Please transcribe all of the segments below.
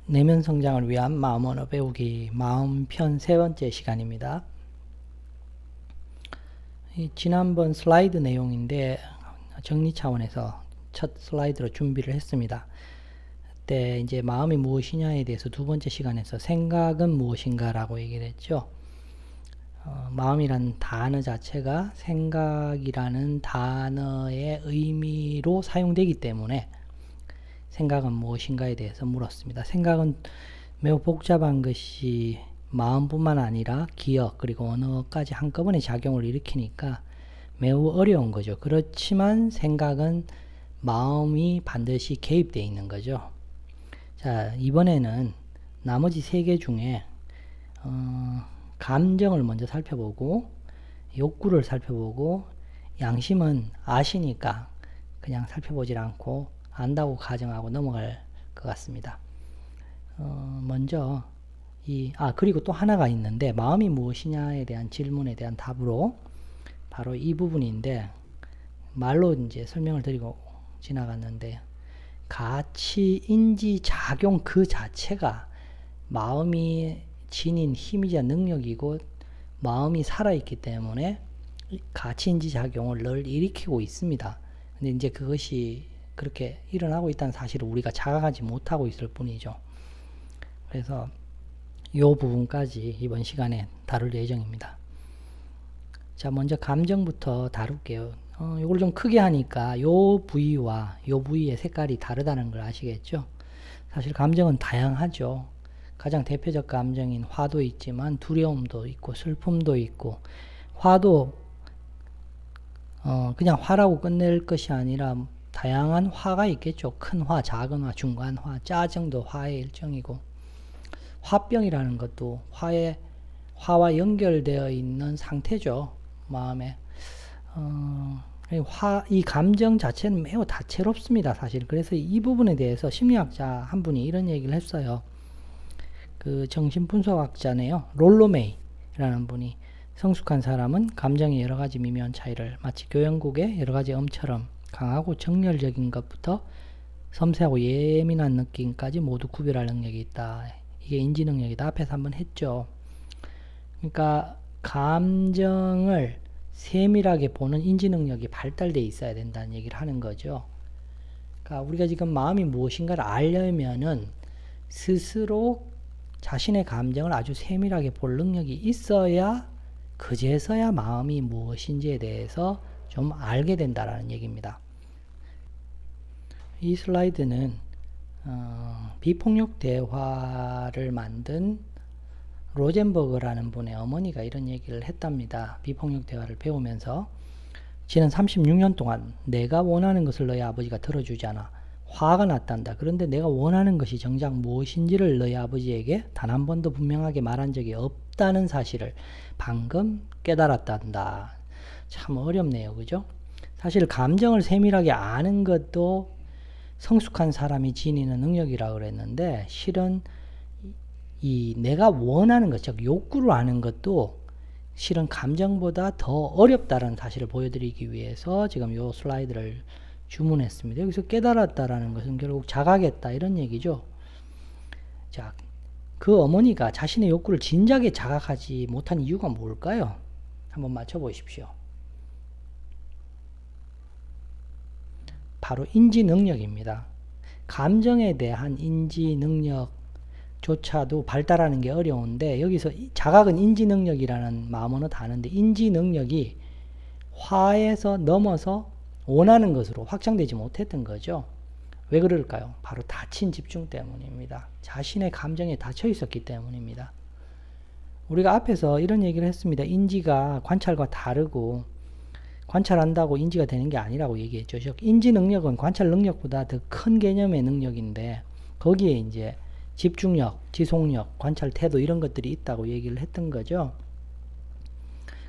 내면 성장을 위한 마음 언어 배우기 마음편 세 번째 시간입니다. 지난번 슬라이드 내용인데 정리 차원에서 첫 슬라이드로 준비를 했습니다. 그때 이제 마음이 무엇이냐에 대해서 두 번째 시간에서 생각은 무엇인가라고 얘기를 했죠. 마음이란 단어 자체가 생각이라는 단어의 의미로 사용되기 때문에 생각은 무엇인가에 대해서 물었습니다. 생각은 매우 복잡한 것이 마음뿐만 아니라 기억 그리고 언어까지 한꺼번에 작용을 일으키니까 매우 어려운 거죠. 그렇지만 생각은 마음이 반드시 개입되어 있는 거죠. 자, 이번에는 나머지 세 개 중에 감정을 먼저 살펴보고 욕구를 살펴보고 양심은 아시니까 그냥 살펴보질 않고 안다고 가정하고 넘어갈 것 같습니다. 먼저 그리고 또 하나가 있는데 마음이 무엇이냐에 대한 질문에 대한 답으로 바로 이 부분인데 말로 이제 설명을 드리고 지나갔는데 가치, 인지, 작용 그 자체가 마음이 지닌 힘이자 능력이고 마음이 살아있기 때문에 가치, 인지, 작용을 늘 일으키고 있습니다. 근데 이제 그것이 그렇게 일어나고 있다는 사실을 우리가 자각하지 못하고 있을 뿐이죠. 그래서 이 부분까지 이번 시간에 다룰 예정입니다. 자, 먼저 감정부터 다룰게요. 이걸 좀 크게 하니까 요 부위와 요 부위의 색깔이 다르다는 걸 아시겠죠? 사실 감정은 다양하죠. 가장 대표적 감정인 화도 있지만 두려움도 있고 슬픔도 있고 화도 그냥 화라고 끝낼 것이 아니라 다양한 화가 있겠죠. 큰 화, 작은 화, 중간 화, 짜증도 화의 일종이고 화병이라는 것도 화와 연결되어 있는 상태죠. 마음에 이 감정 자체는 매우 다채롭습니다. 사실 그래서 이 부분에 대해서 심리학자 한 분이 이런 얘기를 했어요. 그 정신분석학자네요. 롤로메이라는 분이 성숙한 사람은 감정의 여러 가지 미묘한 차이를 마치 교연국의 여러 가지 음처럼 강하고 정열적인 것부터 섬세하고 예민한 느낌까지 모두 구별할 능력이 있다. 이게 인지 능력이다. 앞에서 한번 했죠. 그러니까 감정을 세밀하게 보는 인지 능력이 발달되어 있어야 된다는 얘기를 하는 거죠. 그러니까 우리가 지금 마음이 무엇인가를 알려면은 스스로 자신의 감정을 아주 세밀하게 볼 능력이 있어야 그제서야 마음이 무엇인지에 대해서 좀 알게 된다라는 얘기입니다. 이 슬라이드는 비폭력 대화를 만든 로젠버그라는 분의 어머니가 이런 얘기를 했답니다. 비폭력 대화를 배우면서 지난 36년 동안 내가 원하는 것을 너희 아버지가 들어주지 않아 화가 났단다. 그런데 내가 원하는 것이 정작 무엇인지를 너희 아버지에게 단 한 번도 분명하게 말한 적이 없다는 사실을 방금 깨달았단다. 참 어렵네요. 그죠? 사실 감정을 세밀하게 아는 것도 성숙한 사람이 지니는 능력이라고 그랬는데 실은 이 내가 원하는 것, 즉 욕구를 아는 것도 실은 감정보다 더 어렵다는 사실을 보여드리기 위해서 지금 이 슬라이드를 주문했습니다. 여기서 깨달았다라는 것은 결국 자각했다 이런 얘기죠. 자, 그 어머니가 자신의 욕구를 진작에 자각하지 못한 이유가 뭘까요? 한번 맞춰보십시오. 바로 인지 능력입니다. 감정에 대한 인지 능력조차도 발달하는 게 어려운데 여기서 자각은 인지 능력이라는 마음언어 단어인데 인지 능력이 화에서 넘어서 원하는 것으로 확장되지 못했던 거죠. 왜 그럴까요? 바로 닫힌 집중 때문입니다. 자신의 감정에 닫혀 있었기 때문입니다. 우리가 앞에서 이런 얘기를 했습니다. 인지가 관찰과 다르고 관찰한다고 인지가 되는 게 아니라고 얘기했죠. 즉 인지 능력은 관찰 능력보다 더 큰 개념의 능력인데 거기에 이제 집중력, 지속력, 관찰 태도 이런 것들이 있다고 얘기를 했던 거죠.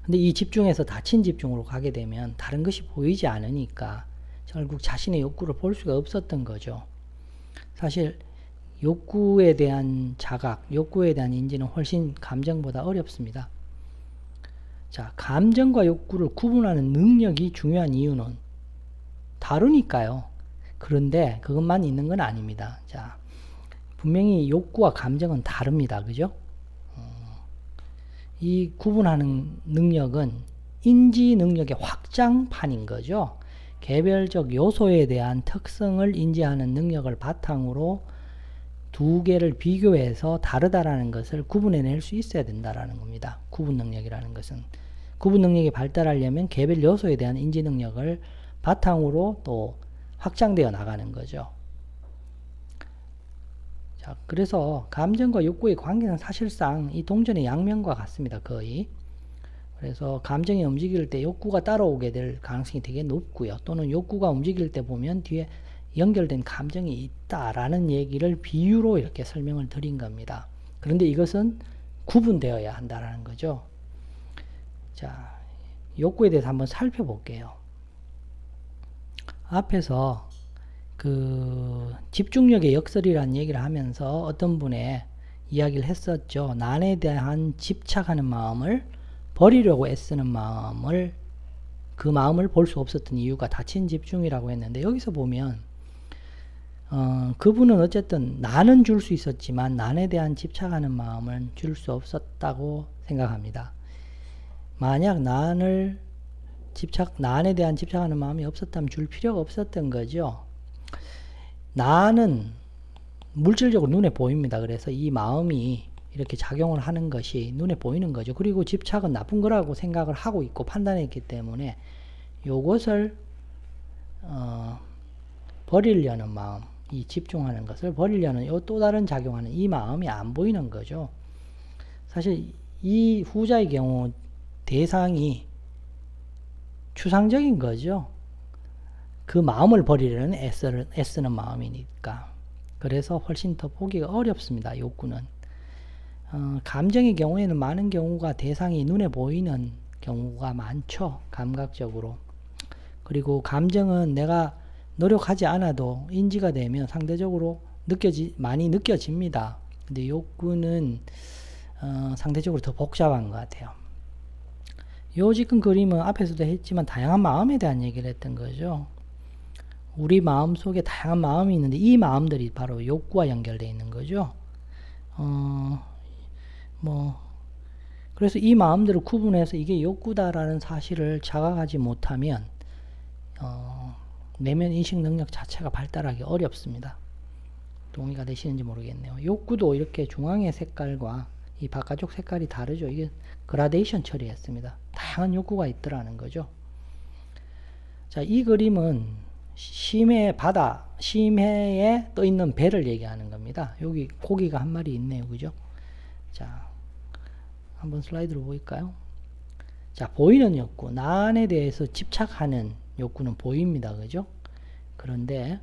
근데 이 집중에서 닫힌 집중으로 가게 되면 다른 것이 보이지 않으니까 결국 자신의 욕구를 볼 수가 없었던 거죠. 사실 욕구에 대한 자각, 욕구에 대한 인지는 훨씬 감정보다 어렵습니다. 자, 감정과 욕구를 구분하는 능력이 중요한 이유는 다르니까요. 그런데 그것만 있는 건 아닙니다. 자, 분명히 욕구와 감정은 다릅니다. 그죠? 이 구분하는 능력은 인지 능력의 확장판인 거죠. 개별적 요소에 대한 특성을 인지하는 능력을 바탕으로 두 개를 비교해서 다르다라는 것을 구분해낼 수 있어야 된다라는 겁니다. 구분 능력이라는 것은. 구분 능력이 발달하려면 개별 요소에 대한 인지 능력을 바탕으로 또 확장되어 나가는 거죠. 자, 그래서 감정과 욕구의 관계는 사실상 이 동전의 양면과 같습니다. 거의. 그래서 감정이 움직일 때 욕구가 따라오게 될 가능성이 되게 높고요. 또는 욕구가 움직일 때 보면 뒤에 연결된 감정이 있다라는 얘기를 비유로 이렇게 설명을 드린 겁니다. 그런데 이것은 구분되어야 한다라는 거죠. 자, 욕구에 대해서 한번 살펴볼게요. 앞에서 그 집중력의 역설이라는 얘기를 하면서 어떤 분의 이야기를 했었죠. 난에 대한 집착하는 마음을 버리려고 애쓰는 마음을, 그 마음을 볼 수 없었던 이유가 닫힌 집중이라고 했는데, 여기서 보면 그분은 어쨌든 난은 줄 수 있었지만 난에 대한 집착하는 마음은 줄 수 없었다고 생각합니다. 만약 난에 대한 집착하는 마음이 없었다면 줄 필요가 없었던 거죠. 난은 물질적으로 눈에 보입니다. 그래서 이 마음이 이렇게 작용을 하는 것이 눈에 보이는 거죠. 그리고 집착은 나쁜 거라고 생각을 하고 있고 판단했기 때문에 요것을 버리려는 마음, 이 집중하는 것을 버리려는 요 또 다른 작용하는 이 마음이 안 보이는 거죠. 사실 이 후자의 경우 대상이 추상적인 거죠. 그 마음을 버리려는 애쓰는 마음이니까. 그래서 훨씬 더 보기가 어렵습니다. 욕구는. 감정의 경우에는 많은 경우가 대상이 눈에 보이는 경우가 많죠. 감각적으로. 그리고 감정은 내가 노력하지 않아도 인지가 되면 상대적으로 많이 느껴집니다. 근데 욕구는 상대적으로 더 복잡한 것 같아요. 요 지금 그림은 앞에서도 했지만 다양한 마음에 대한 얘기를 했던 거죠. 우리 마음 속에 다양한 마음이 있는데 이 마음들이 바로 욕구와 연결되어 있는 거죠. 그래서 이 마음들을 구분해서 이게 욕구다라는 사실을 자각하지 못하면 내면 인식 능력 자체가 발달하기 어렵습니다. 동의가 되시는지 모르겠네요. 욕구도 이렇게 중앙의 색깔과 이 바깥쪽 색깔이 다르죠. 이게 그라데이션 처리했습니다. 다양한 욕구가 있더라는 거죠. 자, 이 그림은 심해의 바다, 심해에 떠 있는 배를 얘기하는 겁니다. 여기 고기가 한 마리 있네요. 그죠? 자, 한번 슬라이드로 보일까요? 자, 보이는 욕구, 난에 대해서 집착하는 욕구는 보입니다. 그죠? 그런데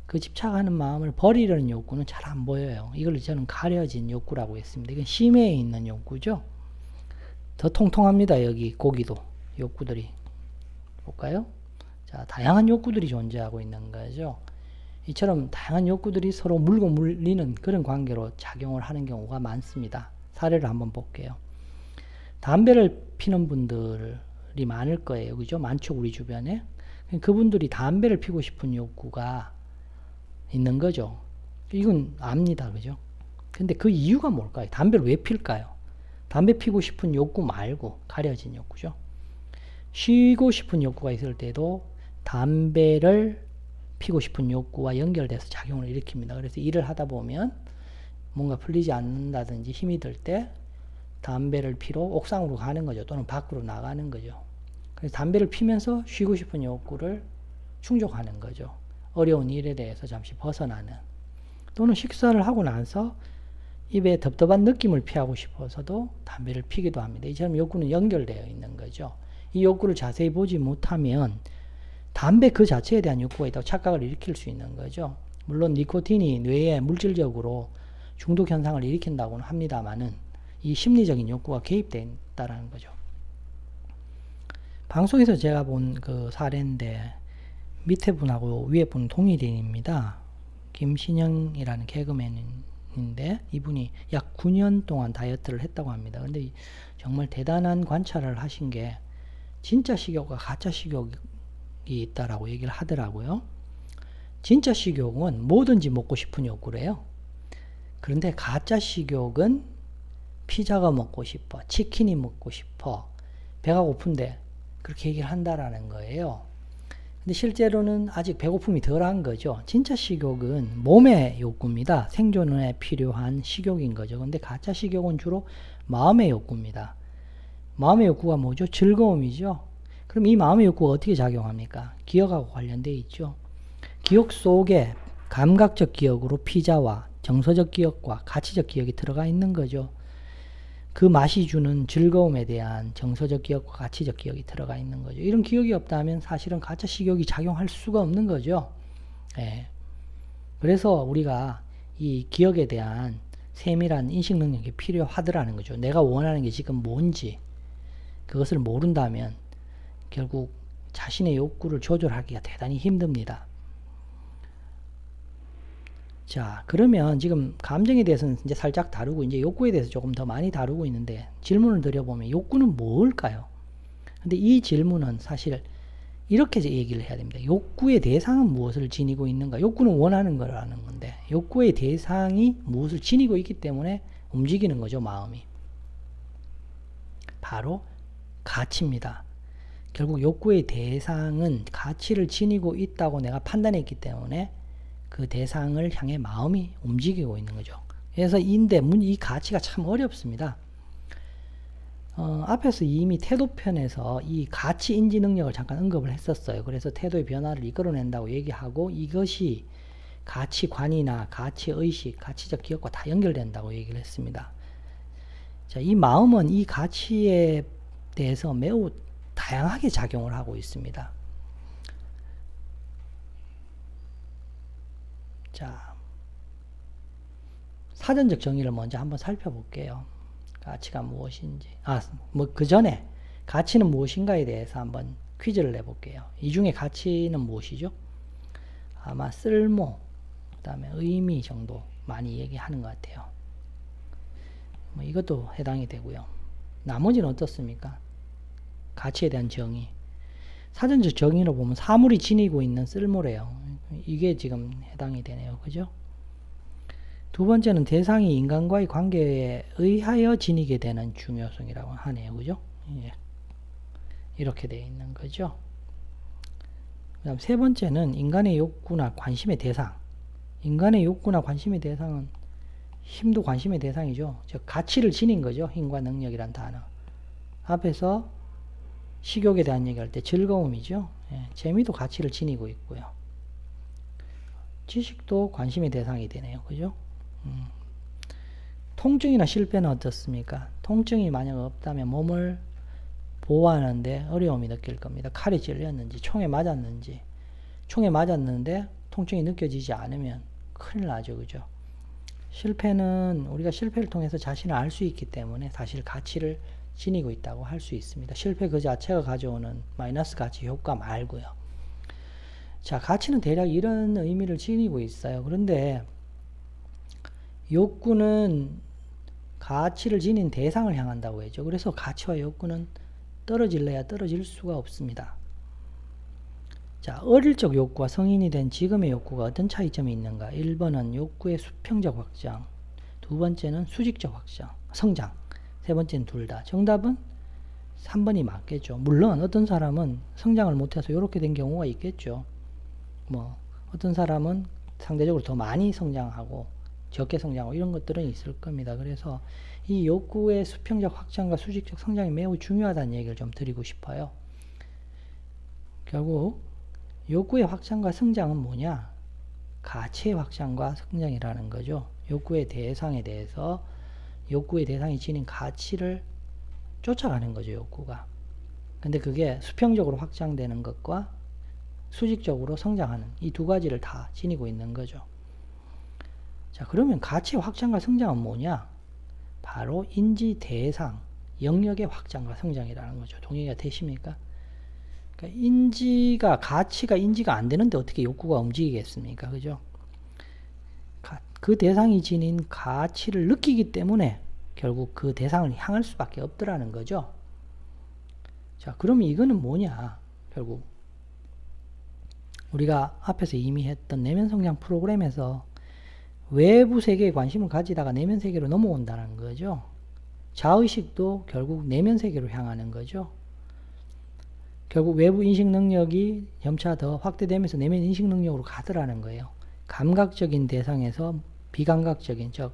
그 집착하는 마음을 버리려는 욕구는 잘 안 보여요. 이걸 저는 가려진 욕구라고 했습니다. 이건 심해에 있는 욕구죠. 더 통통합니다. 여기 고기도 욕구들이. 볼까요? 자, 다양한 욕구들이 존재하고 있는 거죠. 이처럼 다양한 욕구들이 서로 물고 물리는 그런 관계로 작용을 하는 경우가 많습니다. 사례를 한번 볼게요. 담배를 피는 분들이 많을 거예요. 그죠? 많죠, 우리 주변에. 그분들이 담배를 피고 싶은 욕구가 있는 거죠. 이건 압니다. 그죠? 근데 그 이유가 뭘까요? 담배를 왜 필까요? 담배 피고 싶은 욕구 말고 가려진 욕구죠. 쉬고 싶은 욕구가 있을 때도 담배를 피고 싶은 욕구와 연결돼서 작용을 일으킵니다. 그래서 일을 하다 보면 뭔가 풀리지 않는다든지 힘이 들 때 담배를 피러 옥상으로 가는 거죠. 또는 밖으로 나가는 거죠. 그래서 담배를 피면서 쉬고 싶은 욕구를 충족하는 거죠. 어려운 일에 대해서 잠시 벗어나는. 또는 식사를 하고 나서 입에 덥덥한 느낌을 피하고 싶어서도 담배를 피기도 합니다. 이처럼 욕구는 연결되어 있는 거죠. 이 욕구를 자세히 보지 못하면 담배 그 자체에 대한 욕구가 있다고 착각을 일으킬 수 있는 거죠. 물론 니코틴이 뇌에 물질적으로 중독 현상을 일으킨다고는 합니다만은 이 심리적인 욕구가 개입되어 있다는 거죠. 방송에서 제가 본 그 사례인데 밑에 분하고 위에 분은 동일인입니다. 김신영이라는 개그맨인데 이분이 약 9년 동안 다이어트를 했다고 합니다. 근데 정말 대단한 관찰을 하신 게 진짜 식욕과 가짜 식욕이 있다라고 얘기를 하더라고요. 진짜 식욕은 뭐든지 먹고 싶은 욕구래요. 그런데 가짜 식욕은 피자가 먹고 싶어, 치킨이 먹고 싶어, 배가 고픈데 그렇게 얘기를 한다라는 거예요. 근데 실제로는 아직 배고픔이 덜한 거죠. 진짜 식욕은 몸의 욕구입니다. 생존에 필요한 식욕인 거죠. 근데 가짜 식욕은 주로 마음의 욕구입니다. 마음의 욕구가 뭐죠? 즐거움이죠. 그럼 이 마음의 욕구가 어떻게 작용합니까? 기억하고 관련되어 있죠. 기억 속에 감각적 기억으로 피자와 정서적 기억과 가치적 기억이 들어가 있는 거죠. 그 맛이 주는 즐거움에 대한 정서적 기억과 가치적 기억이 들어가 있는 거죠. 이런 기억이 없다면 사실은 가짜 식욕이 작용할 수가 없는 거죠. 예. 그래서 우리가 이 기억에 대한 세밀한 인식 능력이 필요하더라는 거죠. 내가 원하는 게 지금 뭔지 그것을 모른다면 결국 자신의 욕구를 조절하기가 대단히 힘듭니다. 자, 그러면 지금 감정에 대해서는 이제 살짝 다루고 이제 욕구에 대해서 조금 더 많이 다루고 있는데 질문을 드려보면 욕구는 뭘까요? 근데 이 질문은 사실 이렇게 얘기를 해야 됩니다. 욕구의 대상은 무엇을 지니고 있는가? 욕구는 원하는 거라는 건데 욕구의 대상이 무엇을 지니고 있기 때문에 움직이는 거죠, 마음이. 바로 가치입니다. 결국 욕구의 대상은 가치를 지니고 있다고 내가 판단했기 때문에 그 대상을 향해 마음이 움직이고 있는 거죠. 그래서 이 가치가 참 어렵습니다. 앞에서 이미 태도편에서 이 가치 인지 능력을 잠깐 언급을 했었어요. 그래서 태도의 변화를 이끌어낸다고 얘기하고 이것이 가치관이나 가치의식, 가치적 기억과 다 연결된다고 얘기를 했습니다. 자, 이 마음은 이 가치에 대해서 매우 다양하게 작용을 하고 있습니다. 자, 사전적 정의를 먼저 한번 살펴볼게요. 가치가 무엇인지. 그 전에 가치는 무엇인가에 대해서 한번 퀴즈를 내볼게요. 이 중에 가치는 무엇이죠? 아마 쓸모, 그 다음에 의미 정도 많이 얘기하는 것 같아요. 이것도 해당이 되고요. 나머지는 어떻습니까? 가치에 대한 정의. 사전적 정의로 보면 사물이 지니고 있는 쓸모래요. 이게 지금 해당이 되네요. 그죠? 두 번째는 대상이 인간과의 관계에 의하여 지니게 되는 중요성이라고 하네요. 그죠? 예. 이렇게 되어 있는 거죠. 그 다음 세 번째는 인간의 욕구나 관심의 대상. 인간의 욕구나 관심의 대상은 힘도 관심의 대상이죠. 즉 가치를 지닌 거죠. 힘과 능력이란 단어. 앞에서 식욕에 대한 얘기할 때 즐거움이죠. 예. 재미도 가치를 지니고 있고요. 지식도 관심의 대상이 되네요. 그죠? 통증이나 실패는 어떻습니까? 통증이 만약 없다면 몸을 보호하는데 어려움이 느낄 겁니다. 칼이 찔렸는지 총에 맞았는지 총에 맞았는데 통증이 느껴지지 않으면 큰일 나죠. 그죠? 실패는 우리가 실패를 통해서 자신을 알 수 있기 때문에 사실 가치를 지니고 있다고 할 수 있습니다. 실패 그 자체가 가져오는 마이너스 가치 효과 말고요. 자, 가치는 대략 이런 의미를 지니고 있어요. 그런데 욕구는 가치를 지닌 대상을 향한다고 했죠. 그래서 가치와 욕구는 떨어질래야 떨어질 수가 없습니다. 자, 어릴 적 욕구와 성인이 된 지금의 욕구가 어떤 차이점이 있는가? 1번은 욕구의 수평적 확장, 두 번째는 수직적 확장, 성장, 세 번째는 둘 다. 정답은 3번이 맞겠죠. 물론 어떤 사람은 성장을 못해서 이렇게 된 경우가 있겠죠. 어떤 사람은 상대적으로 더 많이 성장하고 적게 성장하고 이런 것들은 있을 겁니다. 그래서 이 욕구의 수평적 확장과 수직적 성장이 매우 중요하다는 얘기를 좀 드리고 싶어요. 결국 욕구의 확장과 성장은 뭐냐? 가치의 확장과 성장이라는 거죠. 욕구의 대상에 대해서 욕구의 대상이 지닌 가치를 쫓아가는 거죠. 욕구가. 근데 그게 수평적으로 확장되는 것과 수직적으로 성장하는 이 두 가지를 다 지니고 있는 거죠. 자, 그러면 가치의 확장과 성장은 뭐냐? 바로 인지 대상 영역의 확장과 성장이라는 거죠. 동의가 되십니까? 그러니까 가치가 인지가 안 되는데 어떻게 욕구가 움직이겠습니까? 그죠? 그 대상이 지닌 가치를 느끼기 때문에 결국 그 대상을 향할 수밖에 없더라는 거죠. 자, 그러면 이거는 뭐냐? 결국 우리가 앞에서 이미 했던 내면 성장 프로그램에서 외부 세계에 관심을 가지다가 내면 세계로 넘어온다는 거죠. 자의식도 결국 내면 세계로 향하는 거죠. 결국 외부 인식 능력이 점차 더 확대되면서 내면 인식 능력으로 가더라는 거예요. 감각적인 대상에서 비감각적인, 즉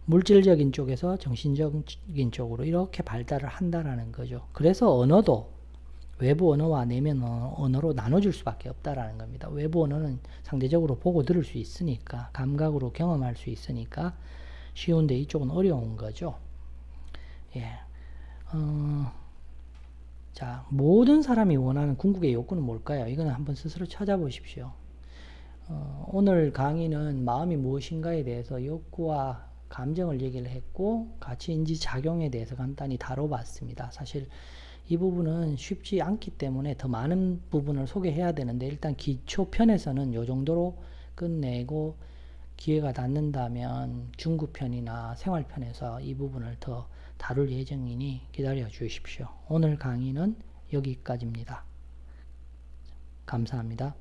물질적인 쪽에서 정신적인 쪽으로 이렇게 발달을 한다라는 거죠. 그래서 언어도 외부 언어와 내면 언어로 나눠줄 수밖에 없다라는 겁니다. 외부 언어는 상대적으로 보고 들을 수 있으니까, 감각으로 경험할 수 있으니까 쉬운데 이쪽은 어려운 거죠. 예. 자, 모든 사람이 원하는 궁극의 욕구는 뭘까요? 이거는 한번 스스로 찾아보십시오. 오늘 강의는 마음이 무엇인가에 대해서 욕구와 감정을 얘기를 했고, 가치 인지 작용에 대해서 간단히 다뤄봤습니다. 사실 이 부분은 쉽지 않기 때문에 더 많은 부분을 소개해야 되는데, 일단 기초편에서는 이 정도로 끝내고, 기회가 닿는다면 중급편이나 생활편에서 이 부분을 더 다룰 예정이니 기다려 주십시오. 오늘 강의는 여기까지입니다. 감사합니다.